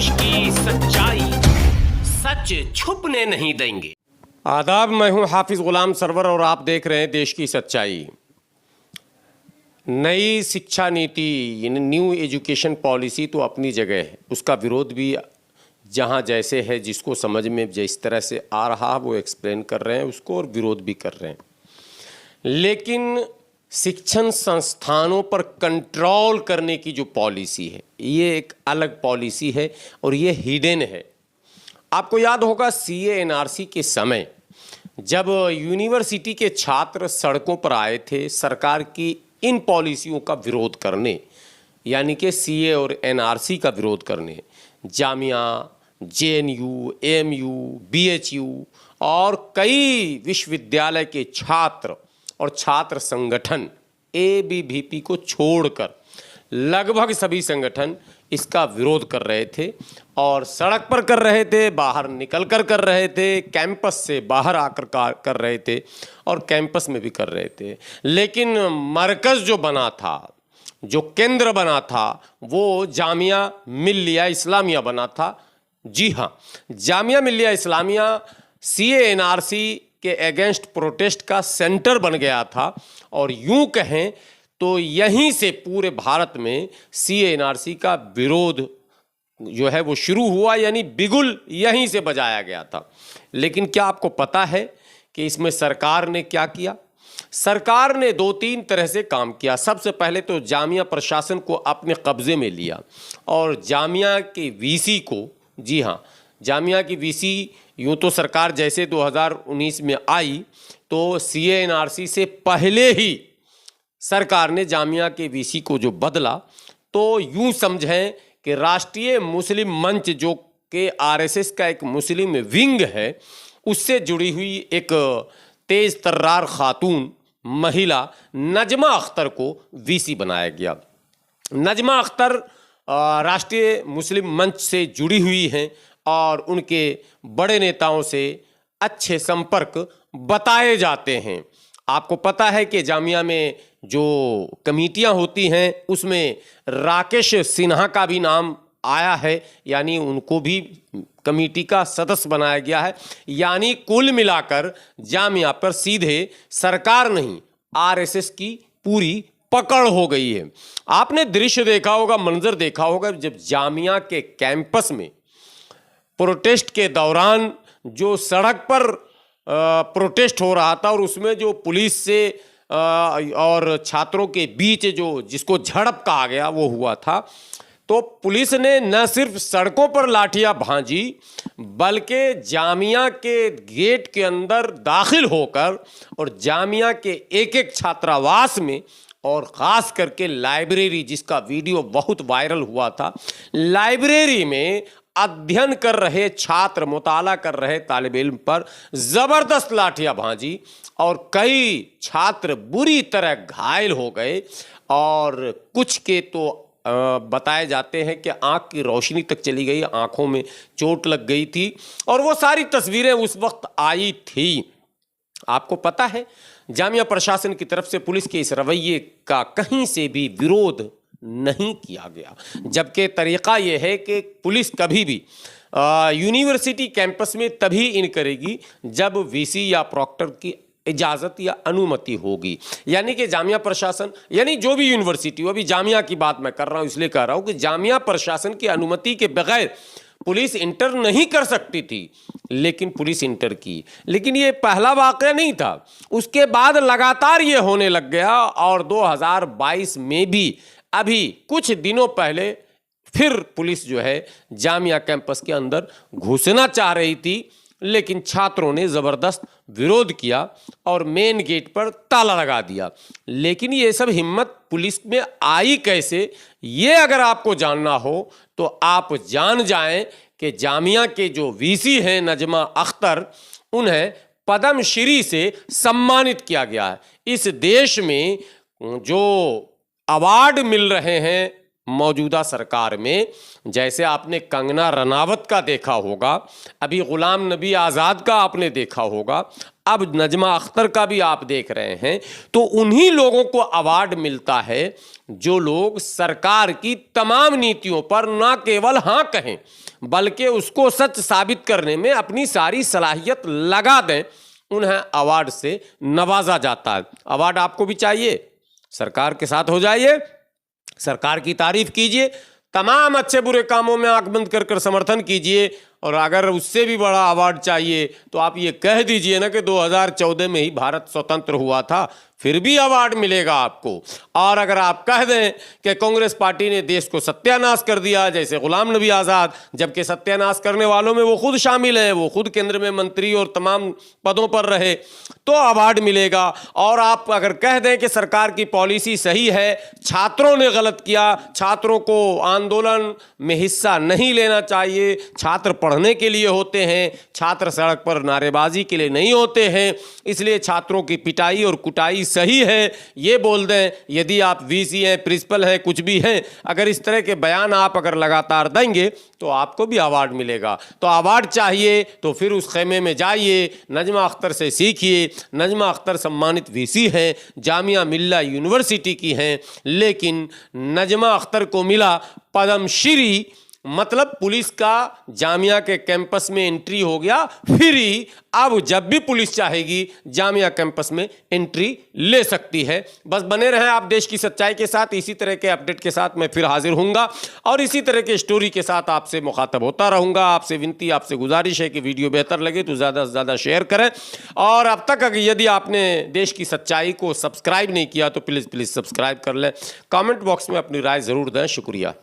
देश की सच्चाई, सच छुपने नहीं देंगे। आदाब, मैं हूं हाफिज गुलाम सरवर और आप देख रहे हैं देश की सच्चाई। नई शिक्षा नीति यानी न्यू एजुकेशन पॉलिसी तो अपनी जगह है, उसका विरोध भी जहां जैसे है, जिसको समझ में जिस तरह से आ रहा है वो एक्सप्लेन कर रहे हैं उसको और विरोध भी कर रहे हैं। लेकिन शिक्षण संस्थानों पर कंट्रोल करने की जो पॉलिसी है ये एक अलग पॉलिसी है और ये हिडन है। आपको याद होगा सीए एनआरसी के समय जब यूनिवर्सिटी के छात्र सड़कों पर आए थे सरकार की इन पॉलिसियों का विरोध करने, यानी कि सीए और एनआरसी का विरोध करने, जामिया, जेएनयू, एएमयू, बीएचयू और कई विश्वविद्यालय के छात्र और छात्र संगठन एबीवीपी को छोड़कर लगभग सभी संगठन इसका विरोध कर रहे थे और सड़क पर कर रहे थे, बाहर निकलकर कर रहे थे, कैंपस से बाहर आकर कर रहे थे और कैंपस में भी कर रहे थे। लेकिन मरकज़ जो बना था, जो केंद्र बना था, वो जामिया मिल्लिया इस्लामिया बना था। जी हाँ, जामिया मिल्लिया इस्लामिया सीए एनआरसी के अगेंस्ट प्रोटेस्ट का सेंटर बन गया था और यूं कहें तो यहीं से पूरे भारत में सीए एनआरसी का विरोध जो है वो शुरू हुआ, यानी बिगुल यहीं से बजाया गया था। लेकिन क्या आपको पता है कि इसमें सरकार ने क्या किया? सरकार ने दो तीन तरह से काम किया। सबसे पहले तो जामिया प्रशासन को अपने कब्जे में लिया और जामिया के वीसी को, जी हाँ, जामिया की वीसी यूँ तो सरकार जैसे 2019 में आई तो सीए एनआरसी से पहले ही सरकार ने जामिया के वीसी को जो बदला, तो यूं समझें कि राष्ट्रीय मुस्लिम मंच जो कि आरएसएस का एक मुस्लिम विंग है, उससे जुड़ी हुई एक तेज तर्रार खातून महिला नजमा अख्तर को वीसी बनाया गया। नजमा अख्तर राष्ट्रीय मुस्लिम मंच से जुड़ी हुई हैं और उनके बड़े नेताओं से अच्छे संपर्क बताए जाते हैं। आपको पता है कि जामिया में जो कमेटियां होती हैं उसमें राकेश सिन्हा का भी नाम आया है, यानी उनको भी कमेटी का सदस्य बनाया गया है। यानी कुल मिलाकर जामिया पर सीधे सरकार नहीं आरएसएस की पूरी पकड़ हो गई है। आपने दृश्य देखा होगा, मंजर देखा होगा, जब जामिया के कैंपस में प्रोटेस्ट के दौरान जो सड़क पर प्रोटेस्ट हो रहा था और उसमें जो पुलिस से और छात्रों के बीच जो जिसको झड़प कहा गया वो हुआ था, तो पुलिस ने न सिर्फ सड़कों पर लाठियां भांजी बल्कि जामिया के गेट के अंदर दाखिल होकर और जामिया के एक एक छात्रावास में और ख़ास करके लाइब्रेरी, जिसका वीडियो बहुत वायरल हुआ था, लाइब्रेरी में अध्ययन कर रहे छात्र, मुताला कर रहे तालिब इल्म पर ज़बरदस्त लाठियां भांजी और कई छात्र बुरी तरह घायल हो गए और कुछ के तो बताए जाते हैं कि आंख की रोशनी तक चली गई, आंखों में चोट लग गई थी और वो सारी तस्वीरें उस वक्त आई थी। आपको पता है जामिया प्रशासन की तरफ से पुलिस के इस रवैये का कहीं से भी विरोध नहीं किया गया, जबकि तरीक़ा यह है कि पुलिस कभी भी यूनिवर्सिटी कैंपस में तभी इन करेगी जब वीसी या प्रॉक्टर की इजाज़त या अनुमति होगी। यानी कि जामिया प्रशासन, यानी जो भी यूनिवर्सिटी हो, अभी जामिया की बात मैं कर रहा हूँ इसलिए कह रहा हूँ कि जामिया प्रशासन की अनुमति के बगैर पुलिस इंटर नहीं कर सकती थी, लेकिन पुलिस इंटर की। लेकिन ये पहला वाक़या नहीं था, उसके बाद लगातार ये होने लग गया और 2022 में भी अभी कुछ दिनों पहले फिर पुलिस जो है जामिया कैंपस के अंदर घुसना चाह रही थी, लेकिन छात्रों ने ज़बरदस्त विरोध किया और मेन गेट पर ताला लगा दिया। लेकिन ये सब हिम्मत पुलिस में आई कैसे, ये अगर आपको जानना हो तो आप जान जाएं कि जामिया के जो वीसी हैं नजमा अख्तर, उन्हें पद्मश्री से सम्मानित किया गया है। इस देश में जो अवार्ड मिल रहे हैं मौजूदा सरकार में, जैसे आपने कंगना रनावत का देखा होगा, अभी गुलाम नबी आज़ाद का आपने देखा होगा, अब नजमा अख्तर का भी आप देख रहे हैं, तो उन्हीं लोगों को अवार्ड मिलता है जो लोग सरकार की तमाम नीतियों पर ना केवल हाँ कहें बल्कि उसको सच साबित करने में अपनी सारी सलाहियत लगा दें, उन्हें अवार्ड से नवाजा जाता है। अवार्ड आपको भी चाहिए, सरकार के साथ हो जाइए, सरकार की तारीफ कीजिए, तमाम अच्छे बुरे कामों में आंख बंद कर समर्थन कीजिए, और अगर उससे भी बड़ा अवार्ड चाहिए तो आप ये कह दीजिए ना कि 2014 में ही भारत स्वतंत्र हुआ था, फिर भी अवार्ड मिलेगा आपको। और अगर आप कह दें कि कांग्रेस पार्टी ने देश को सत्यानाश कर दिया, जैसे गुलाम नबी आज़ाद, जबकि सत्यानाश करने वालों में वो खुद शामिल हैं, वो खुद केंद्र में मंत्री और तमाम पदों पर रहे, तो अवार्ड मिलेगा। और आप अगर कह दें कि सरकार की पॉलिसी सही है, छात्रों ने गलत किया, छात्रों को आंदोलन में हिस्सा नहीं लेना चाहिए, छात्र पढ़ने के लिए होते हैं, छात्र सड़क पर नारेबाजी के लिए नहीं होते हैं, इसलिए छात्रों की पिटाई और कुटाई सही है, ये बोल दें, यदि आप वीसी हैं, प्रिंसिपल हैं, कुछ भी हैं, अगर इस तरह के बयान आप अगर लगातार देंगे तो आपको भी अवार्ड मिलेगा। तो अवार्ड चाहिए तो फिर उस खेमे में जाइए, नजमा अख्तर से सीखिए। नजमा अख्तर सम्मानित वीसी हैं, जामिया मिल्ला यूनिवर्सिटी की हैं, लेकिन नजमा अख्तर को मिला पद्मश्री, मतलब पुलिस का जामिया के कैंपस में एंट्री हो गया फ्री। अब जब भी पुलिस चाहेगी जामिया कैंपस में एंट्री ले सकती है। बस बने रहें आप देश की सच्चाई के साथ। इसी तरह के अपडेट के साथ मैं फिर हाजिर हूंगा और इसी तरह के स्टोरी के साथ आपसे मुखातब होता रहूंगा। आपसे विनती, आपसे गुजारिश है कि वीडियो बेहतर लगे तो ज़्यादा से ज़्यादा शेयर करें, और अब तक अगर यदि आपने देश की सच्चाई को सब्सक्राइब नहीं किया तो प्लीज़ सब्सक्राइब कर लें। कमेंट बॉक्स में अपनी राय ज़रूर दें। शुक्रिया।